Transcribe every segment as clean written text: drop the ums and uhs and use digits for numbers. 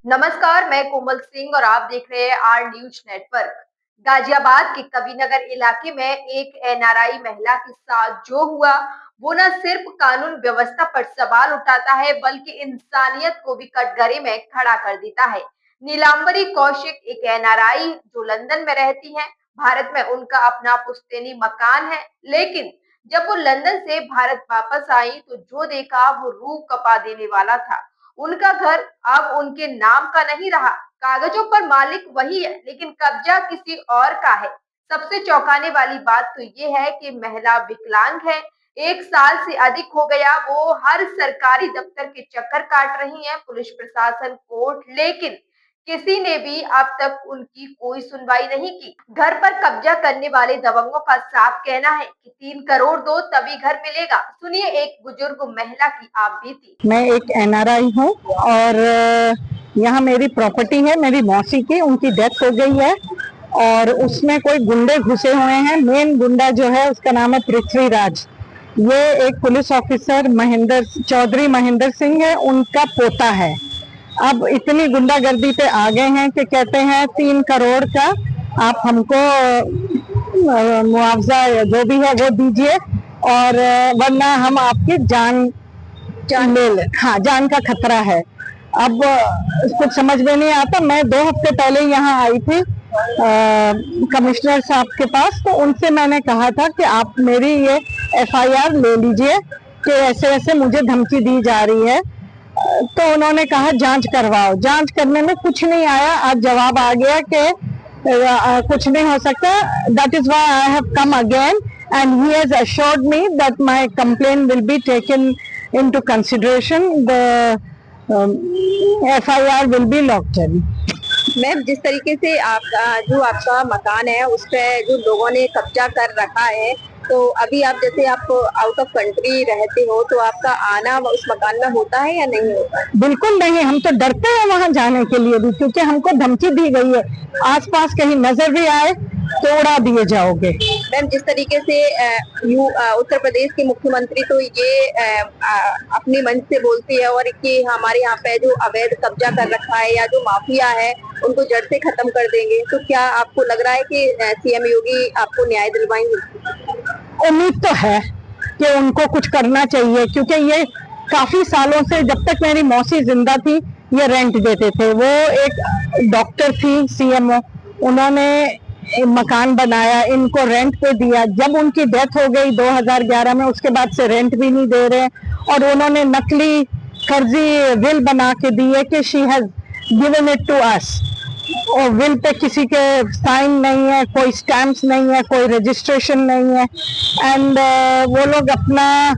नमस्कार, मैं कोमल सिंह और आप देख रहे हैं आर न्यूज नेटवर्क। गाजियाबाद के कविनगर इलाके में एक एनआरआई महिला के साथ जो हुआ, वो न सिर्फ कानून व्यवस्था पर सवाल उठाता है, बल्कि इंसानियत को भी कटघरे में खड़ा कर देता है। नीलांबरी कौशिक एक एनआरआई जो लंदन में रहती है। भारत में उनका अपना पुश्तैनी मकान है, लेकिन जब वो लंदन से भारत वापस आई तो जो देखा वो रूह कपा देने वाला था। उनका घर अब उनके नाम का नहीं रहा। कागजों पर मालिक वही है, लेकिन कब्जा किसी और का है। सबसे चौंकाने वाली बात तो ये है कि महिला विकलांग है। 1 साल से अधिक हो गया वो हर सरकारी दफ्तर के चक्कर काट रही है, पुलिस प्रशासन, कोर्ट, लेकिन किसी ने भी अब तक उनकी कोई सुनवाई नहीं की। घर पर कब्जा करने वाले दबंगों का साफ कहना है कि 3 करोड़ दो तभी घर मिलेगा। सुनिए एक बुजुर्ग महिला की आप बीती। मैं एक एनआरआई हूँ और यहाँ मेरी प्रॉपर्टी है, मेरी मौसी की, उनकी डेथ हो गई है और उसमें कोई गुंडे घुसे हुए हैं। मेन गुंडा जो है उसका नाम है पृथ्वीराज। ये एक पुलिस ऑफिसर चौधरी महेंद्र सिंह है, उनका पोता है। अब इतनी गुंडागर्दी पे आ गए हैं कि कहते हैं 3 करोड़ का आप हमको मुआवजा जो भी है वो दीजिए और वरना हम आपकी जान ले ले। हाँ, जान का खतरा है। अब कुछ समझ में नहीं आता। मैं 2 हफ्ते पहले यहाँ आई थी कमिश्नर साहब के पास, तो उनसे मैंने कहा था कि आप मेरी ये एफआईआर ले लीजिए कि ऐसे ऐसे मुझे धमकी दी जा रही है। तो उन्होंने कहा जांच करवाओ। जांच करने में कुछ नहीं आया। आज जवाब आ गया कि कुछ नहीं हो सकता। That is why I have come again and he has assured me that my complaint will be taken into consideration. The FIR will be locked in. Ma'am, जिस तरीके से आपका मकान है उस पर जो लोगों ने कब्जा कर रखा है, तो अभी आप जैसे आप आउट ऑफ कंट्री रहते हो तो आपका आना उस मकान में होता है या नहीं होता है? बिल्कुल नहीं, हम तो डरते हैं वहां जाने के लिए भी, क्योंकि हमको धमकी दी गई है आसपास कहीं नजर भी आए तो उड़ा दिए जाओगे। मैम, जिस तरीके से उत्तर प्रदेश के मुख्यमंत्री तो ये अपने मन से बोलती है और कि हमारे यहाँ पे जो अवैध कब्जा कर रखा है या जो माफिया है उनको जड़ से खत्म कर देंगे, तो क्या आपको लग रहा है कि सीएम योगी आपको न्याय दिलवाएंगे? उम्मीद तो है कि उनको कुछ करना चाहिए, क्योंकि ये काफी सालों से, जब तक मेरी मौसी जिंदा थी, ये रेंट देते थे। वो एक डॉक्टर थी, सीएमओ, उन्होंने मकान बनाया, इनको रेंट पे दिया। जब उनकी डेथ हो गई 2011 में, उसके बाद से रेंट भी नहीं दे रहे और उन्होंने नकली फर्जी विल बना के दी है कि she has given it to us. और विल पे किसी के साइन नहीं है, कोई स्टैम्प्स नहीं है, कोई रजिस्ट्रेशन नहीं है एंड वो लोग अपना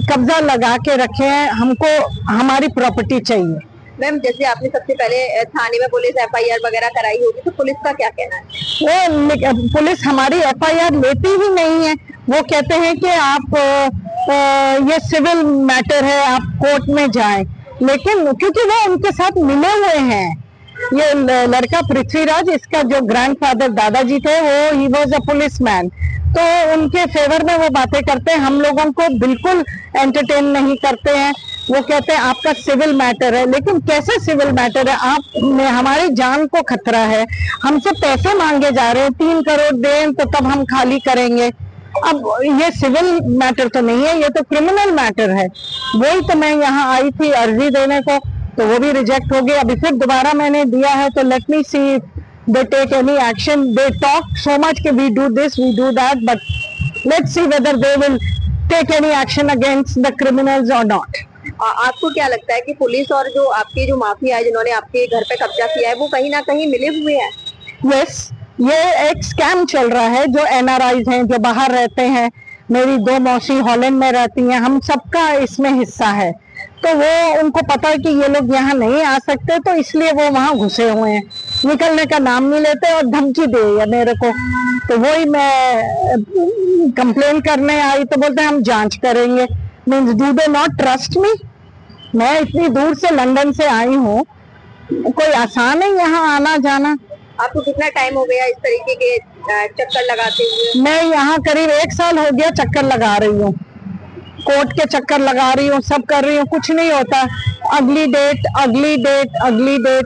कब्जा लगा के रखे हैं। हमको हमारी प्रॉपर्टी चाहिए। मैम, जैसे आपने सबसे पहले थाने में पुलिस एफआईआर वगैरह कराई होगी, तो पुलिस का क्या कहना है? वो पुलिस हमारी एफआईआर लेती ही नहीं है। वो कहते हैं कि आप ये सिविल मैटर है, आप कोर्ट में जाएं। लेकिन क्योंकि वो उनके साथ मिले हुए हैं, ये लड़का पृथ्वीराज, इसका जो ग्रैंडफादर दादाजी थे, वो ही वाज अ पुलिसमैन, तो उनके फेवर में वो बातें करते हैं। हम लोगों को बिल्कुल एंटरटेन नहीं करते हैं। वो कहते हैं आपका सिविल मैटर है, लेकिन कैसे सिविल मैटर है? आप हमारी जान को खतरा है। हमसे पैसे मांगे जा रहे हैं, 3 करोड़ दें तो तब हम खाली करेंगे। अब ये सिविल मैटर तो नहीं है, ये तो क्रिमिनल मैटर है। वही तो मैं यहाँ आई थी अर्जी देने को, तो वो भी रिजेक्ट हो गया। अभी फिर दोबारा मैंने दिया है, तो let me see they take any action. They talk so much कि we do this, we do that, but let's see whether they will take any action against the criminals or not. आपको क्या लगता है कि police और जो आपकी जो माफिया है जिन्होंने आपके घर पे कब्जा किया है, वो कहीं ना कहीं मिले हुए हैं? Yes, ये एक स्कैम चल रहा है। जो एनआरआईज हैं, जो बाहर रहते हैं, मेरी 2 मौसी हॉलैंड में रहती हैं, हम सबका इसमें हिस्सा है। तो वो उनको पता है कि ये लोग यहाँ नहीं आ सकते, तो इसलिए वो वहाँ घुसे हुए हैं। निकलने का नाम नहीं लेते और धमकी दे है मेरे को। तो वही मैं कंप्लेन करने आई, तो बोलते हैं हम जांच करेंगे। Means do they not trust me? मैं इतनी दूर से लंदन से आई हूँ, कोई आसान है यहाँ आना जाना? आपको कितना टाइम हो गया इस तरीके के चक्कर लगाते हुए? मैं यहाँ करीब 1 साल हो गया चक्कर लगा रही हूँ, कोर्ट के चक्कर लगा रही हूँ, सब कर रही हूँ, कुछ नहीं होता। अगली डेट, अगली डेट, अगली डेट।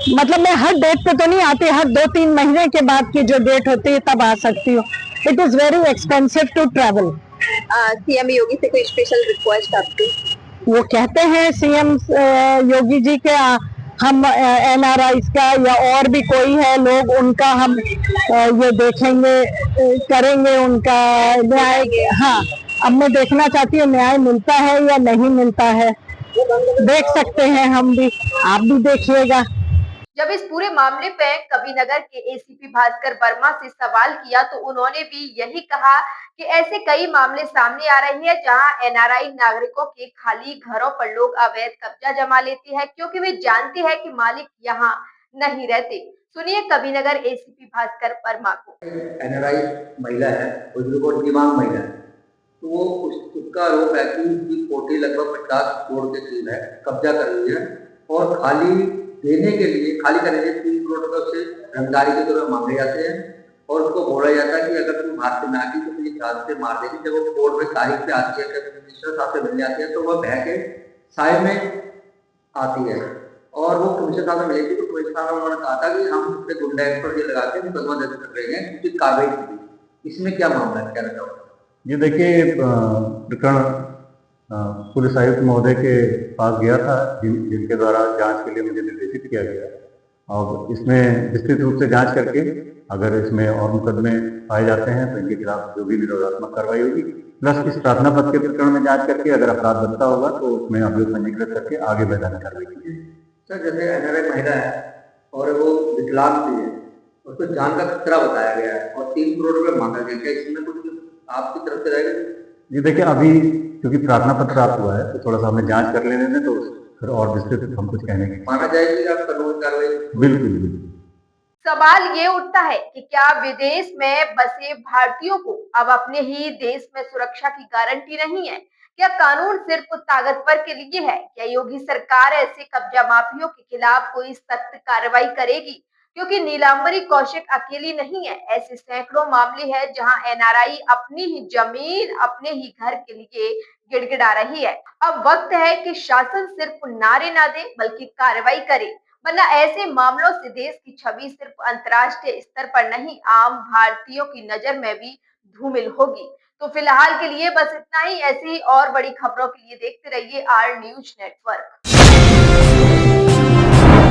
मतलब मैं हर डेट पे तो नहीं आती, हर 2-3 महीने के बाद की जो डेट होती है तब आ सकती हूँ। It is very expensive to travel. CM Yogi से कोई स्पेशल रिक्वेस्ट आपकी? वो कहते हैं सीएम योगी जी के हम एनआरआई का या और भी कोई है लोग, उनका हम ये देखेंगे, करेंगे उनका न्याय। हाँ, अब मैं देखना चाहती हूँ न्याय मिलता है या नहीं मिलता है, देख सकते हैं हम भी, आप भी देखिएगा। जब इस पूरे मामले पे कविनगर के एसीपी भास्कर वर्मा से सवाल किया तो उन्होंने भी यही कहा कि ऐसे कई मामले सामने आ रहे हैं जहां एनआरआई नागरिकों के खाली घरों पर लोग अवैध कब्जा जमा लेते हैं क्योंकि वे जानते हैं कि मालिक यहां नहीं रहते। सुनिए कविनगर एसीपी भास्कर वर्मा को। एनआरआई महिला है, बुजुर्ग दिमाग महिला है, तो वो उसका आरोप है कि उसकी कोठी लगभग 50 करोड़ के करीब है, कब्जा कर ली है और खाली देने के लिए, खाली करने के लिए 3 करोड़ रुपए उससे रंगदारी के तौर पर मांगे जाते हैं और उसको बोला जाता है कि अगर तुम हाथ से ना की तो तुझे जान से मार देगी। जब वो कोर्ट में तारीख पे आती है, जब मिनिस्टर साहब से मिलने आती है तो वह बह के साय में आती है और वो कमिश्नर साहब से मिली थी तो कमिश्नर साहब ने उन्होंने कहा था कि हम उस पर गुंडा एक्ट पर ये लगा के मुकदमा दर्ज कर रहे हैं, उचित कार्रवाई की। इसमें क्या मामला है, कहना चाहोगे? ये देखिए, प्रकरण पुलिस आयुक्त महोदय के पास गया था, जिनके द्वारा जांच के लिए मुझे निर्देशित किया गया और इसमें विस्तृत रूप से जांच करके अगर इसमें और मुकदमे पाए जाते हैं तो इनके खिलाफ जो भी निरोधात्मक कार्रवाई होगी, प्लस इस प्रार्थना पत्र के प्रकरण में जांच करके अगर अपराध बनता होगा तो उसमें अभियोग पंजीकृत करके आगे वैधानिक कार्रवाई की जाएगी। सर, जैसे एनआरआई महिला है और वो विकलांग भी है, उसको जान का खतरा बताया गया है और 3 करोड़ रुपए मांगा गया, क्या इसमें कुछ आपकी तरफ से रहेगा? जी देखिए, अभी क्योंकि प्रार्थना पत्र प्राप्त हुआ है तो थोड़ा सा हमें जांच कर लेने दें तो फिर और विस्तृत हम कुछ कहने की माना जाएगी आप कानूनी कार्रवाई? बिल्कुल बिल्कुल। सवाल ये उठता है कि क्या विदेश में बसे भारतीयों को अब अपने ही देश में सुरक्षा की गारंटी नहीं है? क्या कानून सिर्फ ताकतवर के लिए है? क्या योगी सरकार ऐसे कब्जा माफियों के खिलाफ कोई सख्त कार्रवाई करेगी? क्योंकि नीलांबरी कौशिक अकेली नहीं है, ऐसे सैकड़ों मामले हैं जहां एनआरआई अपनी ही जमीन, अपने ही घर के लिए गिड़गिड़ा रही है। अब वक्त है कि शासन सिर्फ नारे ना दे बल्कि कार्रवाई करे, वरना ऐसे मामलों से देश की छवि सिर्फ अंतर्राष्ट्रीय स्तर पर नहीं, आम भारतीयों की नजर में भी धूमिल होगी। तो फिलहाल के लिए बस इतना ही। ऐसी ही और बड़ी खबरों के लिए देखते रहिए आर न्यूज नेटवर्क।